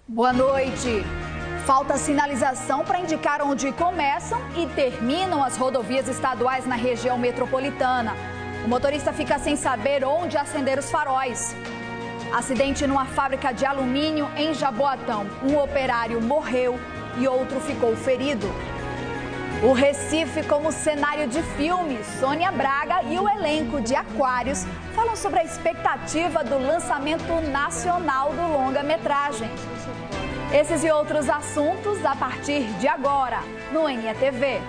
Boa noite. Falta sinalização para indicar onde começam e terminam as rodovias estaduais na região metropolitana. O motorista fica sem saber onde acender os faróis. Acidente numa fábrica de alumínio em Jaboatão. Um operário morreu e outro ficou ferido. O Recife como cenário de filme. Sônia Braga e o elenco de Aquários falam sobre a expectativa do lançamento nacional do longa-metragem. Esses e outros assuntos a partir de agora, no NETV.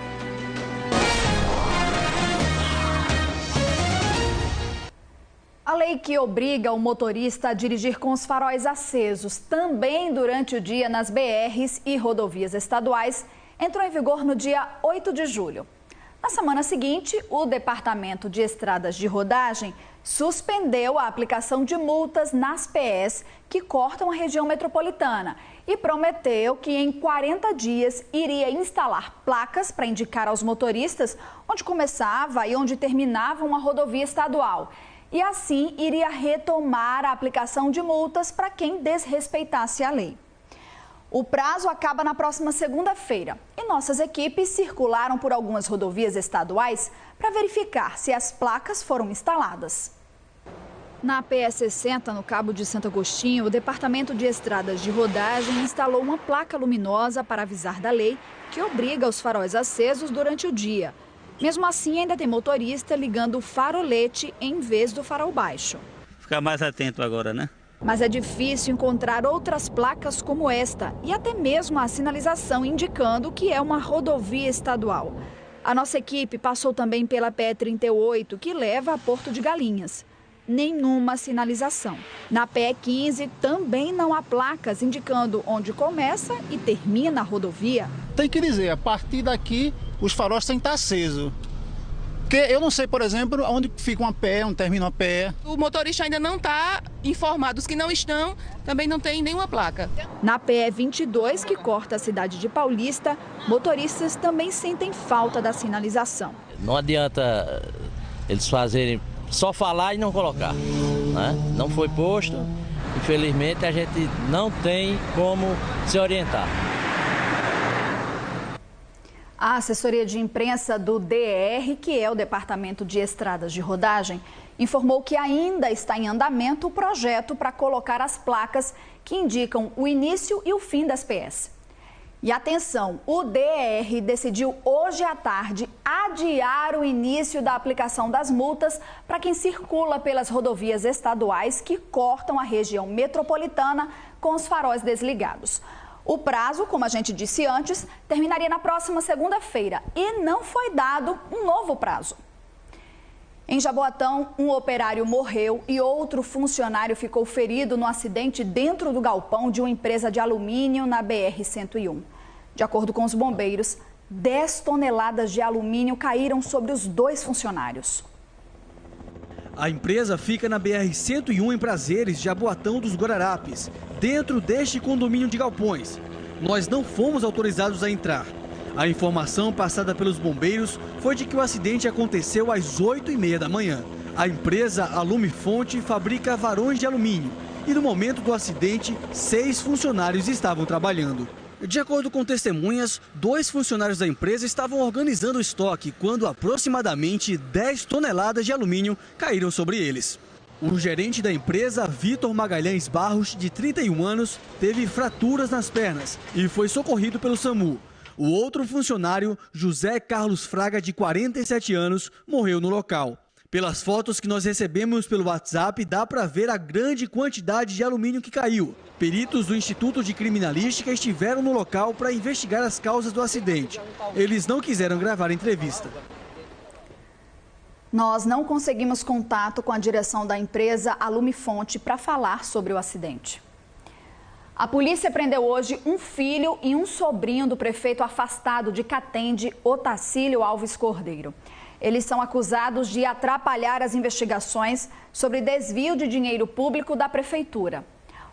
A lei que obriga o motorista a dirigir com os faróis acesos também durante o dia nas BRs e rodovias estaduais entrou em vigor no dia 8 de julho. Na semana seguinte, o Departamento de Estradas de Rodagem suspendeu a aplicação de multas nas PEs que cortam a região metropolitana e prometeu que em 40 dias iria instalar placas para indicar aos motoristas onde começava e onde terminava uma rodovia estadual. E assim iria retomar a aplicação de multas para quem desrespeitasse a lei. O prazo acaba na próxima segunda-feira e nossas equipes circularam por algumas rodovias estaduais para verificar se as placas foram instaladas. Na PE 60, no Cabo de Santo Agostinho, o Departamento de Estradas de Rodagem instalou uma placa luminosa para avisar da lei que obriga os faróis acesos durante o dia. Mesmo assim, ainda tem motorista ligando o farolete em vez do farol baixo. Ficar mais atento agora, né? Mas é difícil encontrar outras placas como esta e até mesmo a sinalização indicando que é uma rodovia estadual. A nossa equipe passou também pela PE 38, que leva a Porto de Galinhas. Nenhuma sinalização. Na PE 15 também não há placas indicando onde começa e termina a rodovia. Tem que dizer, a partir daqui os faróis têm que estar acesos. Porque eu não sei, por exemplo, onde fica uma PE, onde termina uma PE. O motorista ainda não está informado. Os que não estão também não tem nenhuma placa. Na PE 22, que corta a cidade de Paulista, motoristas também sentem falta da sinalização. Não adianta eles fazerem só falar e não colocar, né? Não foi posto, infelizmente a gente não tem como se orientar. A assessoria de imprensa do DR, que é o Departamento de Estradas de Rodagem, informou que ainda está em andamento o projeto para colocar as placas que indicam o início e o fim das PEs. E atenção, o DR decidiu hoje à tarde adiar o início da aplicação das multas para quem circula pelas rodovias estaduais que cortam a região metropolitana com os faróis desligados. O prazo, como a gente disse antes, terminaria na próxima segunda-feira e não foi dado um novo prazo. Em Jaboatão, um operário morreu e outro funcionário ficou ferido no acidente dentro do galpão de uma empresa de alumínio na BR-101. De acordo com os bombeiros, 10 toneladas de alumínio caíram sobre os dois funcionários. A empresa fica na BR-101 em Prazeres, Jaboatão dos Guararapes, dentro deste condomínio de galpões. Nós não fomos autorizados a entrar. A informação passada pelos bombeiros foi de que o acidente aconteceu às 8h30 da manhã. A empresa Alumifonte fabrica varões de alumínio e no momento do acidente, 6 funcionários estavam trabalhando. De acordo com testemunhas, 2 funcionários da empresa estavam organizando o estoque quando aproximadamente 10 toneladas de alumínio caíram sobre eles. O gerente da empresa, Vitor Magalhães Barros, de 31 anos, teve fraturas nas pernas e foi socorrido pelo SAMU. O outro funcionário, José Carlos Fraga, de 47 anos, morreu no local. Pelas fotos que nós recebemos pelo WhatsApp, dá para ver a grande quantidade de alumínio que caiu. Peritos do Instituto de Criminalística estiveram no local para investigar as causas do acidente. Eles não quiseram gravar a entrevista. Nós não conseguimos contato com a direção da empresa Alumifonte para falar sobre o acidente. A polícia prendeu hoje um filho e um sobrinho do prefeito afastado de Catende, Otacílio Alves Cordeiro. Eles são acusados de atrapalhar as investigações sobre desvio de dinheiro público da prefeitura.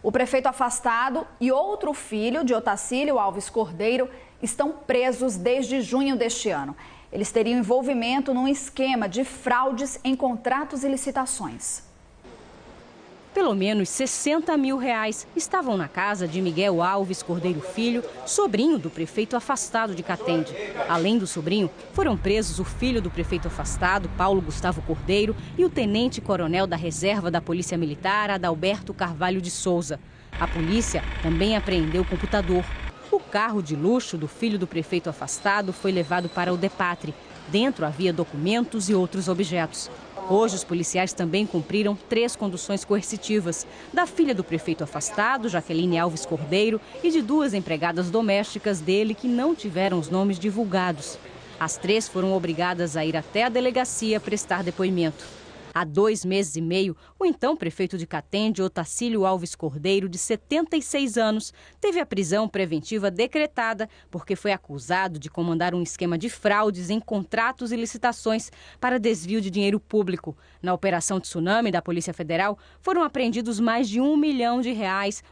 O prefeito afastado e outro filho de Otacílio Alves Cordeiro estão presos desde junho deste ano. Eles teriam envolvimento num esquema de fraudes em contratos e licitações. Pelo menos R$60 mil estavam na casa de Miguel Alves Cordeiro Filho, sobrinho do prefeito afastado de Catende. Além do sobrinho, foram presos o filho do prefeito afastado, Paulo Gustavo Cordeiro, e o tenente-coronel da reserva da Polícia Militar, Adalberto Carvalho de Souza. A polícia também apreendeu o computador. O carro de luxo do filho do prefeito afastado foi levado para o DEPATRE. Dentro havia documentos e outros objetos. Hoje, os policiais também cumpriram 3 conduções coercitivas. Da filha do prefeito afastado, Jaqueline Alves Cordeiro, e de 2 empregadas domésticas dele que não tiveram os nomes divulgados. As 3 foram obrigadas a ir até a delegacia prestar depoimento. Há 2 meses e meio, o então prefeito de Catende, Otacílio Alves Cordeiro, de 76 anos, teve a prisão preventiva decretada porque foi acusado de comandar um esquema de fraudes em contratos e licitações para desvio de dinheiro público. Na Operação Tsunami da Polícia Federal, foram apreendidos mais de R$1 milhão,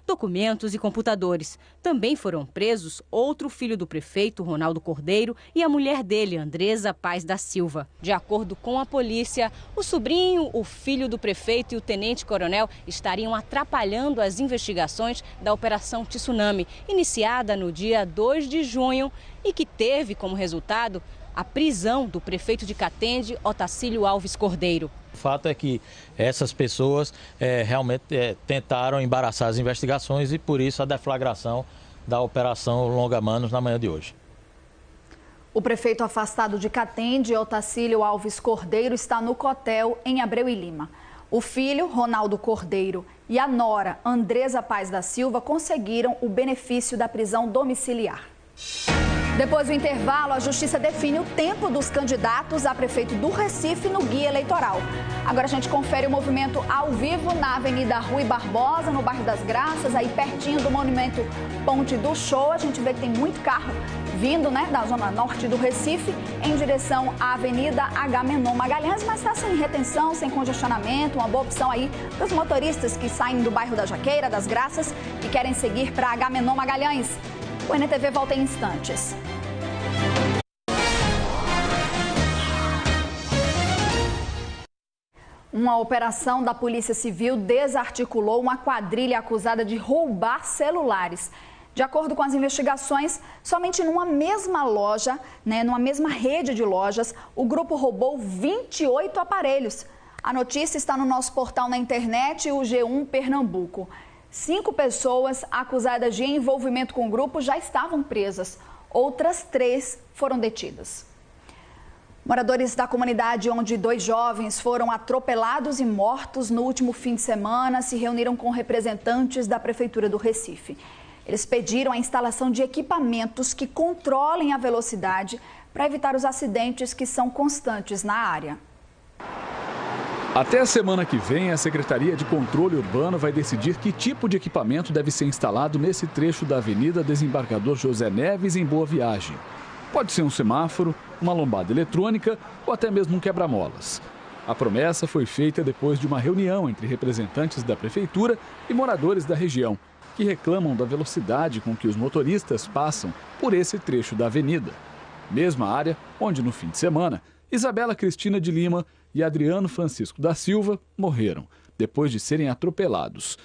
documentos e computadores. Também foram presos outro filho do prefeito, Ronaldo Cordeiro, e a mulher dele, Andresa Paz da Silva. De acordo com a polícia, o sobrinho, o filho do prefeito e o tenente-coronel estariam atrapalhando as investigações da Operação Tsunami, iniciada no dia 2 de junho e que teve como resultado a prisão do prefeito de Catende, Otacílio Alves Cordeiro. O fato é que essas pessoas realmente tentaram embaraçar as investigações e por isso a deflagração da Operação Longa-Manos na manhã de hoje. O prefeito afastado de Catende, Otacílio Alves Cordeiro, está no Cotel, em Abreu e Lima. O filho, Ronaldo Cordeiro, e a nora, Andresa Paz da Silva, conseguiram o benefício da prisão domiciliar. Depois do intervalo, a Justiça define o tempo dos candidatos a prefeito do Recife no guia eleitoral. Agora a gente confere o movimento ao vivo na Avenida Rui Barbosa, no bairro das Graças, aí pertinho do monumento Ponte do Show. A gente vê que tem muito carro vindo, da zona norte do Recife em direção à Avenida Agamenon Magalhães, mas está sem retenção, sem congestionamento, uma boa opção aí para os motoristas que saem do bairro da Jaqueira, das Graças e querem seguir para Agamenon Magalhães. O NTV volta em instantes. Uma operação da Polícia Civil desarticulou uma quadrilha acusada de roubar celulares. De acordo com as investigações, somente numa mesma loja, numa mesma rede de lojas, o grupo roubou 28 aparelhos. A notícia está no nosso portal na internet, o G1 Pernambuco. 5 pessoas acusadas de envolvimento com o grupo já estavam presas. Outras 3 foram detidas. Moradores da comunidade onde 2 jovens foram atropelados e mortos no último fim de semana se reuniram com representantes da Prefeitura do Recife. Eles pediram a instalação de equipamentos que controlem a velocidade para evitar os acidentes que são constantes na área. Até a semana que vem, a Secretaria de Controle Urbano vai decidir que tipo de equipamento deve ser instalado nesse trecho da Avenida Desembargador José Neves, em Boa Viagem. Pode ser um semáforo, uma lombada eletrônica ou até mesmo um quebra-molas. A promessa foi feita depois de uma reunião entre representantes da Prefeitura e moradores da região, que reclamam da velocidade com que os motoristas passam por esse trecho da avenida. Mesma área onde, no fim de semana, Isabela Cristina de Lima e Adriano Francisco da Silva morreram, depois de serem atropelados.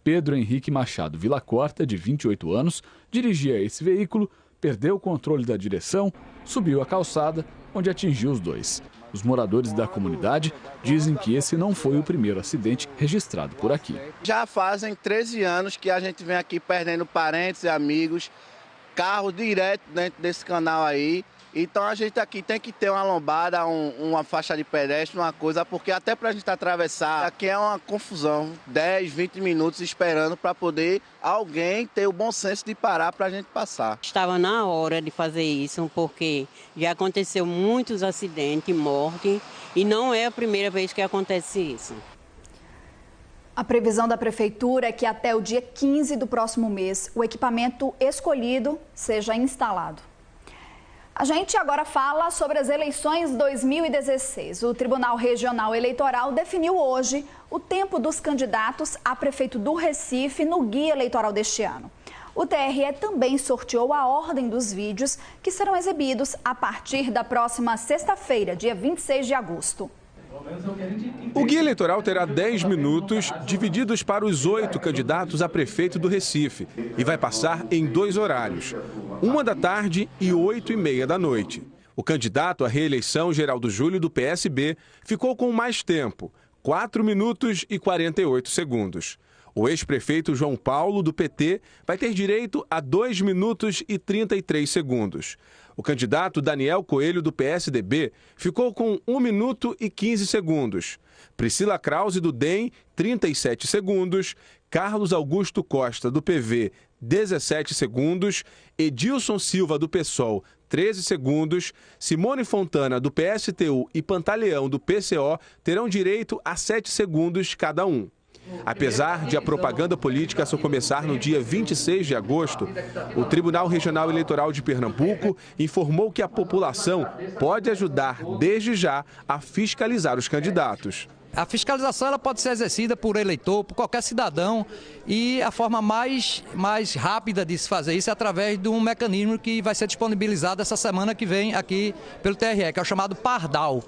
Pedro Henrique Machado Villacorta, de 28 anos, dirigia esse veículo, perdeu o controle da direção, subiu a calçada, onde atingiu os 2. Os moradores da comunidade dizem que esse não foi o primeiro acidente registrado por aqui. Já fazem 13 anos que a gente vem aqui perdendo parentes e amigos, carro direto dentro desse canal aí. Então a gente aqui tem que ter uma lombada, uma faixa de pedestre, uma coisa, porque até para a gente atravessar, aqui é uma confusão, 10, 20 minutos esperando para poder alguém ter o bom senso de parar para a gente passar. Estava na hora de fazer isso, porque já aconteceu muitos acidentes, morte, e não é a primeira vez que acontece isso. A previsão da Prefeitura é que até o dia 15 do próximo mês, o equipamento escolhido seja instalado. A gente agora fala sobre as eleições 2016. O Tribunal Regional Eleitoral definiu hoje o tempo dos candidatos a prefeito do Recife no guia eleitoral deste ano. O TRE também sorteou a ordem dos vídeos que serão exibidos a partir da próxima sexta-feira, dia 26 de agosto. O guia eleitoral terá 10 minutos, divididos para os 8 candidatos a prefeito do Recife, e vai passar em 2 horários, 1 da tarde e 8h30 da noite. O candidato à reeleição, Geraldo Júlio, do PSB, ficou com mais tempo, 4 minutos e 48 segundos. O ex-prefeito João Paulo, do PT, vai ter direito a 2 minutos e 33 segundos. O candidato Daniel Coelho, do PSDB, ficou com 1 minuto e 15 segundos. Priscila Krause, do DEM, 37 segundos. Carlos Augusto Costa, do PV, 17 segundos. Edilson Silva, do PSOL, 13 segundos. Simone Fontana, do PSTU, e Pantaleão, do PCO, terão direito a 7 segundos cada um. Apesar de a propaganda política só começar no dia 26 de agosto, o Tribunal Regional Eleitoral de Pernambuco informou que a população pode ajudar desde já a fiscalizar os candidatos. A fiscalização ela pode ser exercida por eleitor, por qualquer cidadão, e a forma mais rápida de se fazer isso é através de um mecanismo que vai ser disponibilizado essa semana que vem aqui pelo TRE, que é o chamado Pardal.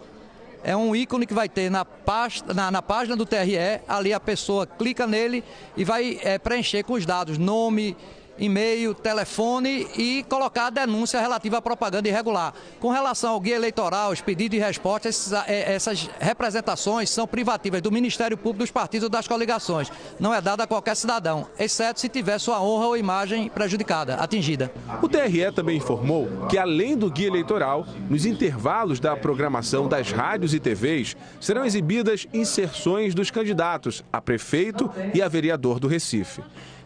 É um ícone que vai ter na página do TRE, ali a pessoa clica nele e vai preencher com os dados, nome, e-mail, telefone e colocar a denúncia relativa à propaganda irregular. Com relação ao guia eleitoral, os pedidos de resposta, essas representações são privativas do Ministério Público, dos partidos ou das coligações. Não é dada a qualquer cidadão, exceto se tiver sua honra ou imagem prejudicada, atingida. O TRE também informou que, além do guia eleitoral, nos intervalos da programação das rádios e TVs, serão exibidas inserções dos candidatos a prefeito e a vereador do Recife.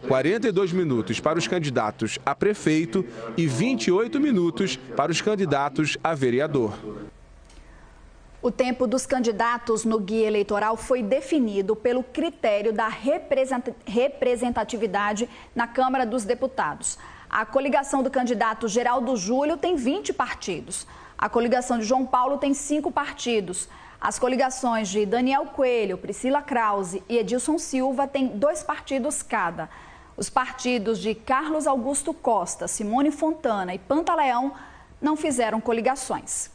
42 minutos para os candidatos a prefeito e 28 minutos para os candidatos a vereador. O tempo dos candidatos no guia eleitoral foi definido pelo critério da representatividade na Câmara dos Deputados. A coligação do candidato Geraldo Júlio tem 20 partidos. A coligação de João Paulo tem 5 partidos. As coligações de Daniel Coelho, Priscila Krause e Edilson Silva têm 2 partidos cada. Os partidos de Carlos Augusto Costa, Simone Fontana e Pantaleão não fizeram coligações.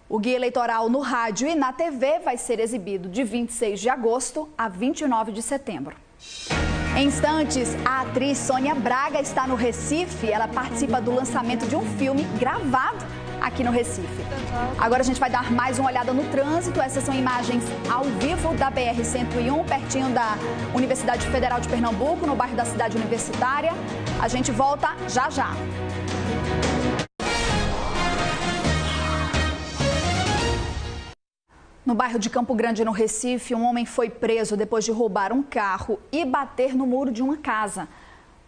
O guia eleitoral no rádio e na TV vai ser exibido de 26 de agosto a 29 de setembro. Em instantes, a atriz Sônia Braga está no Recife. Ela participa do lançamento de um filme gravado aqui no Recife. Agora a gente vai dar mais uma olhada no trânsito. Essas são imagens ao vivo da BR-101, pertinho da Universidade Federal de Pernambuco, no bairro da Cidade Universitária. A gente volta já já. No bairro de Campo Grande, no Recife, um homem foi preso depois de roubar um carro e bater no muro de uma casa.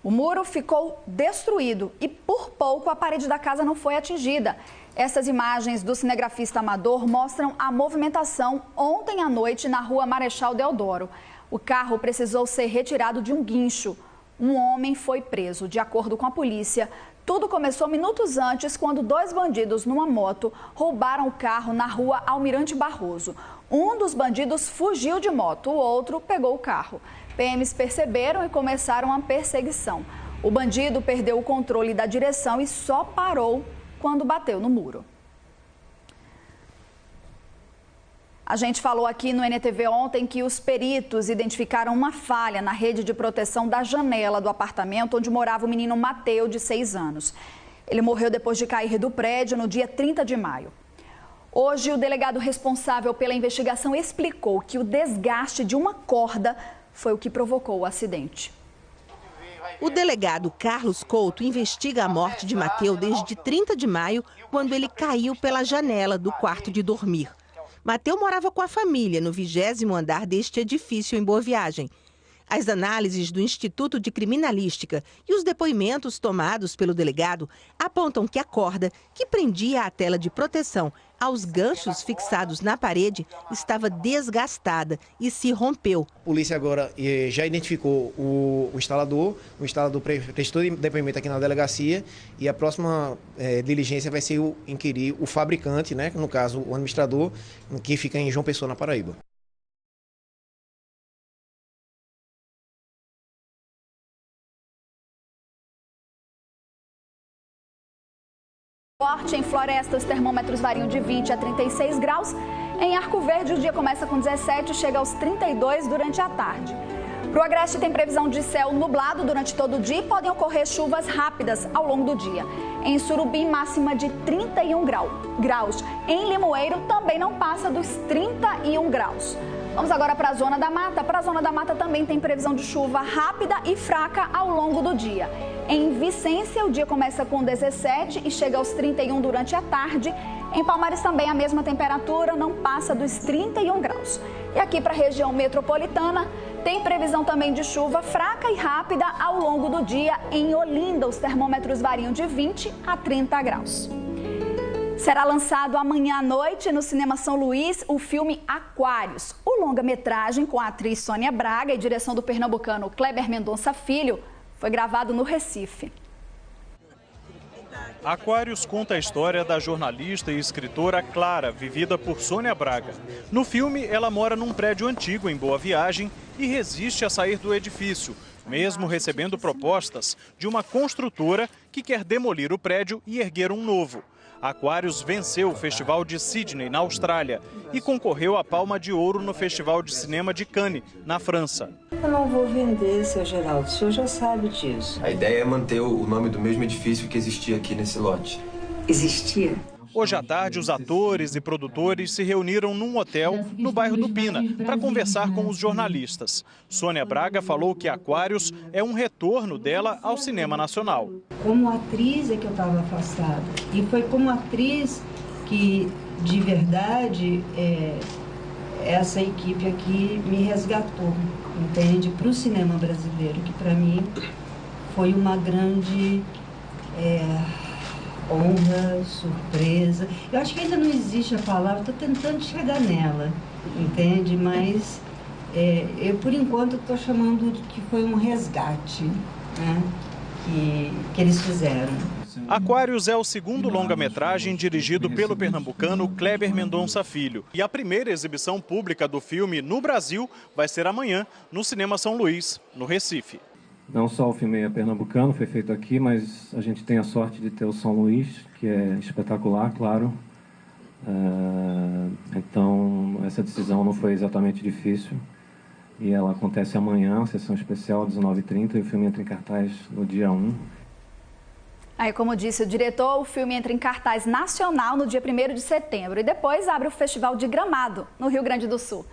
O muro ficou destruído e, por pouco, a parede da casa não foi atingida. Essas imagens do cinegrafista amador mostram a movimentação ontem à noite na rua Marechal Deodoro. O carro precisou ser retirado de um guincho. Um homem foi preso. De acordo com a polícia, tudo começou minutos antes, quando 2 bandidos numa moto roubaram o carro na rua Almirante Barroso. Um dos bandidos fugiu de moto, o outro pegou o carro. PMs perceberam e começaram a perseguição. O bandido perdeu o controle da direção e só parou quando bateu no muro. A gente falou aqui no NTV ontem que os peritos identificaram uma falha na rede de proteção da janela do apartamento onde morava o menino Mateu, de 6 anos. Ele morreu depois de cair do prédio no dia 30 de maio. Hoje, o delegado responsável pela investigação explicou que o desgaste de uma corda foi o que provocou o acidente. O delegado Carlos Couto investiga a morte de Mateu desde 30 de maio, quando ele caiu pela janela do quarto de dormir. Mateu morava com a família no 20º andar deste edifício em Boa Viagem. As análises do Instituto de Criminalística e os depoimentos tomados pelo delegado apontam que a corda que prendia a tela de proteção aos ganchos fixados na parede estava desgastada e se rompeu. A polícia agora já identificou o instalador prestou depoimento aqui na delegacia e a próxima diligência vai ser inquirir o fabricante, né, no caso o administrador, que fica em João Pessoa, na Paraíba. Em Floresta, os termômetros variam de 20 a 36 graus. Em Arco Verde, o dia começa com 17 e chega aos 32 durante a tarde. Para o Agreste tem previsão de céu nublado durante todo o dia e podem ocorrer chuvas rápidas ao longo do dia. Em Surubim, máxima de 31 graus. Em Limoeiro, também não passa dos 31 graus. Vamos agora para a Zona da Mata. Para a Zona da Mata também tem previsão de chuva rápida e fraca ao longo do dia. Em Vicência, o dia começa com 17 e chega aos 31 durante a tarde. Em Palmares também a mesma temperatura, não passa dos 31 graus. E aqui para a região metropolitana, tem previsão também de chuva fraca e rápida ao longo do dia. Em Olinda, os termômetros variam de 20 a 30 graus. Será lançado amanhã à noite no Cinema São Luís o filme Aquários. O longa-metragem com a atriz Sônia Braga e direção do pernambucano Kleber Mendonça Filho foi gravado no Recife. Aquários conta a história da jornalista e escritora Clara, vivida por Sônia Braga. No filme, ela mora num prédio antigo em Boa Viagem e resiste a sair do edifício, mesmo recebendo propostas de uma construtora que quer demolir o prédio e erguer um novo. Aquários venceu o Festival de Sydney, na Austrália, e concorreu à Palma de Ouro no Festival de Cinema de Cannes, na França. Eu não vou vender, seu Geraldo, o senhor já sabe disso. A ideia é manter o nome do mesmo edifício que existia aqui nesse lote. Existia? Hoje à tarde, os atores e produtores se reuniram num hotel no bairro do Pina para conversar com os jornalistas. Sônia Braga falou que Aquários é um retorno dela ao cinema nacional. Como atriz é que eu estava afastada. E foi como atriz que, de verdade, essa equipe aqui me resgatou, entende? Para o cinema brasileiro, que para mim foi uma grande honra, surpresa. Eu acho que ainda não existe a palavra, estou tentando chegar nela, entende? Mas eu, por enquanto, estou chamando de que foi um resgate, né? que eles fizeram. Aquários é o segundo longa-metragem dirigido pelo pernambucano Kleber Mendonça Filho. E a primeira exibição pública do filme no Brasil vai ser amanhã, no Cinema São Luís, no Recife. Não só o filme é pernambucano, foi feito aqui, mas a gente tem a sorte de ter o São Luís, que é espetacular, claro. Então, essa decisão não foi exatamente difícil. E ela acontece amanhã, sessão especial, 19h30, e o filme entra em cartaz no dia 1. Aí, como disse o diretor, o filme entra em cartaz nacional no dia 1º de setembro e depois abre o Festival de Gramado, no Rio Grande do Sul.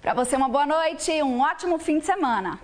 Para você, uma boa noite e um ótimo fim de semana.